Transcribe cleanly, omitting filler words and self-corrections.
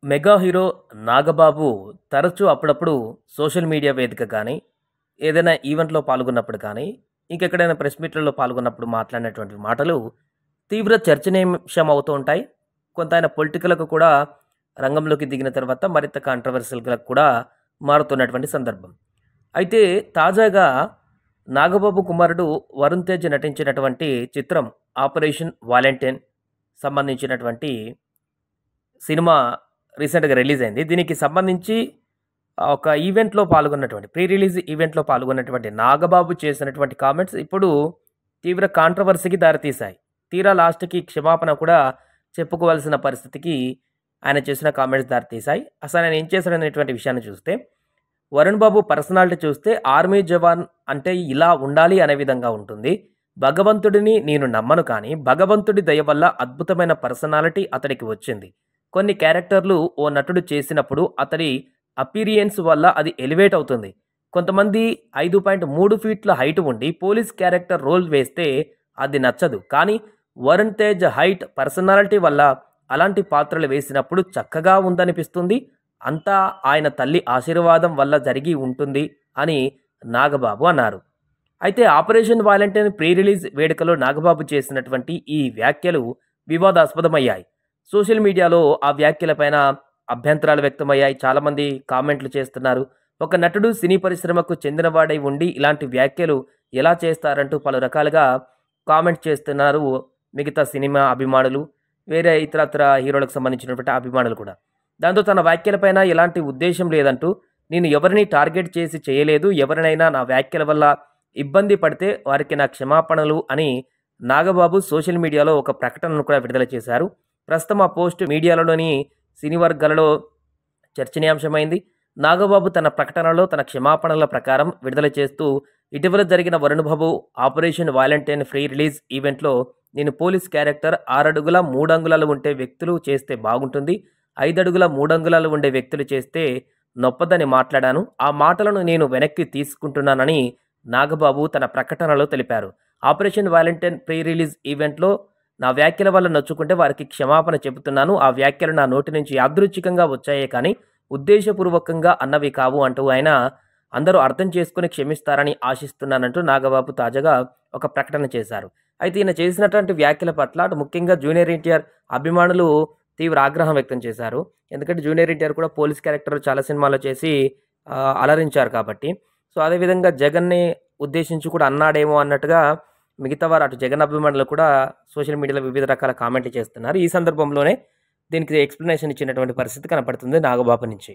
Mega hero Nagababu తరచూ అప్పుడప్పుడు social media వేదిక కానీ, ఏదైనా ఈవెంట్‌లో పాల్గొన్నప్పుడు కానీ, ఇంకెక్కడైనా ప్రెస్ మీట్‌లలో పాల్గొన్నప్పుడు మాట్లాడినటువంటి మాటలు తీవ్ర చర్చనీయాంశం అవుతూ ఉంటాయి. కొంత ఆయన పొలిటికల్‌గా కూడా రంగంలోకి దిగిన తర్వాత మరింత కాంట్రోవర్షియల్‌గా కూడా మారుతున్నటువంటి సందర్భం. అయితే తాజాగా నాగబాబు కుమారుడు వరుణ్ తేజ్ నటించినటువంటి చిత్రం 'ఆపరేషన్ వాలంటైన్' సంబంధించినటువంటి సినిమా రీసెంట్‌గా రిలీజ్ అయింది. దీనికి సంబంధించి ఒక ఈవెంట్‌లో పాల్గొన్నటువంటి ప్రీ రిలీజ్ ఈవెంట్‌లో పాల్గొన్నటువంటి నాగబాబు చేసినటువంటి కామెంట్స్ ఇప్పుడు తీవ్ర కాంట్రోవర్సీకి దారితీశాయి. తీరా లాస్ట్‌కి క్షమాపణ కూడా చెప్పుకోవాల్సిన పరిస్థితికి ఆయన చేసిన కామెంట్స్ దారితీశాయి. అసలు ఆయన ఏం చేశాడనేటువంటి విషయాన్ని చూస్తే, వరుణ్ బాబు పర్సనాలిటీ చూస్తే ఆర్మీ జవాన్ అంటే ఇలా ఉండాలి అనే విధంగా ఉంటుంది. భగవంతుడిని నేను నమ్మను కానీ భగవంతుడి దయ వల్ల అద్భుతమైన పర్సనాలిటీ అతడికి వచ్చింది. కొన్ని క్యారెక్టర్లు ఓ నటుడు చేసినప్పుడు అతడి అపీరియన్స్ వల్ల అది ఎలివేట్ అవుతుంది. కొంతమంది 5.3 ఫీట్ల హైట్ ఉండి పోలీస్ క్యారెక్టర్ రోల్ వేస్తే అది నచ్చదు. కానీ వరుణ్ తేజ్ హైట్, పర్సనాలిటీ వల్ల అలాంటి పాత్రలు వేసినప్పుడు చక్కగా ఉందనిపిస్తుంది. అంతా ఆయన తల్లి ఆశీర్వాదం వల్ల జరిగి ఉంటుంది అని నాగబాబు అన్నారు. అయితే 'ఆపరేషన్ వాలంటైన్' ప్రీ రిలీజ్ వేడుకలో నాగబాబు చేసినటువంటి ఈ వ్యాఖ్యలు వివాదాస్పదమయ్యాయి. సోషల్ మీడియాలో ఆ వ్యాఖ్యలపైన అభ్యంతరాలు వ్యక్తమయ్యాయి. చాలామంది కామెంట్లు చేస్తున్నారు. ఒక నటుడు సినీ పరిశ్రమకు చెందినవాడై ఉండి ఇలాంటి వ్యాఖ్యలు ఎలా చేస్తారంటూ పలు రకాలుగా కామెంట్ చేస్తున్నారు మిగతా సినిమా అభిమానులు, వేరే ఇతరత్ర హీరోలకు సంబంధించినటువంటి అభిమానులు కూడా. దాంతో తన వ్యాఖ్యలపైన ఎలాంటి ఉద్దేశం లేదంటూ, నేను ఎవరిని టార్గెట్ చేసి చేయలేదు, ఎవరినైనా నా వ్యాఖ్యల వల్ల ఇబ్బంది పడితే వారికి నా క్షమాపణలు అని నాగబాబు సోషల్ మీడియాలో ఒక ప్రకటనను కూడా విడుదల చేశారు. ప్రస్తుతం ఆ పోస్ట్ మీడియాలోని సినీ వర్గాలలో చర్చనీయాంశమైంది. నాగబాబు తన ప్రకటనలో తన క్షమాపణల ప్రకారం విడుదల చేస్తూ, ఇటీవల జరిగిన వరుణ్ బాబు 'ఆపరేషన్ వాలంటైన్' ప్రీ రిలీజ్ ఈవెంట్‌లో నేను పోలీస్ క్యారెక్టర్ 6 అడుగుల 3 అంగుళాలు ఉండే వ్యక్తులు చేస్తే బాగుంటుంది, 5 అడుగుల 3 అంగుళాలు ఉండే వ్యక్తులు చేస్తే నొప్పదని మాట్లాడాను. ఆ మాటలను నేను వెనక్కి తీసుకుంటున్నానని నాగబాబు తన ప్రకటనలో తెలిపారు. 'ఆపరేషన్ వాలంటైన్' ప్రీ రిలీజ్ ఈవెంట్‌లో నా వ్యాఖ్యల వల్ల నొచ్చుకుంటే వారికి క్షమాపణ చెబుతున్నాను. ఆ వ్యాఖ్యలు నా నోటి నుంచి యాదృచ్ఛికంగా వచ్చాయే కానీ ఉద్దేశపూర్వకంగా అన్నవి కావు అంటూ ఆయన అందరూ అర్థం చేసుకుని క్షమిస్తారని ఆశిస్తున్నానంటూ నాగబాబు తాజాగా ఒక ప్రకటన చేశారు. అయితే ఈయన చేసినటువంటి వ్యాఖ్యల పట్ల అటు ముఖ్యంగా జూనియర్ ఎన్టీఆర్ అభిమానులు తీవ్ర ఆగ్రహం వ్యక్తం చేశారు. ఎందుకంటే జూనియర్ ఎన్టీఆర్ కూడా పోలీస్ క్యారెక్టర్ చాలా సినిమాల్లో చేసి అలరించారు కాబట్టి. సో అదేవిధంగా జగన్‌ని ఉద్దేశించి కూడా అన్నాడేమో అన్నట్టుగా మిగతా వారు అటు జగన్ అభిమానులు కూడా సోషల్ మీడియాలో వివిధ రకాల కామెంట్లు చేస్తున్నారు. ఈ సందర్భంలోనే దీనికి ఎక్స్‌ప్లనేషన్ ఇచ్చినటువంటి పరిస్థితి కనపడుతుంది నాగబాబు నుంచి.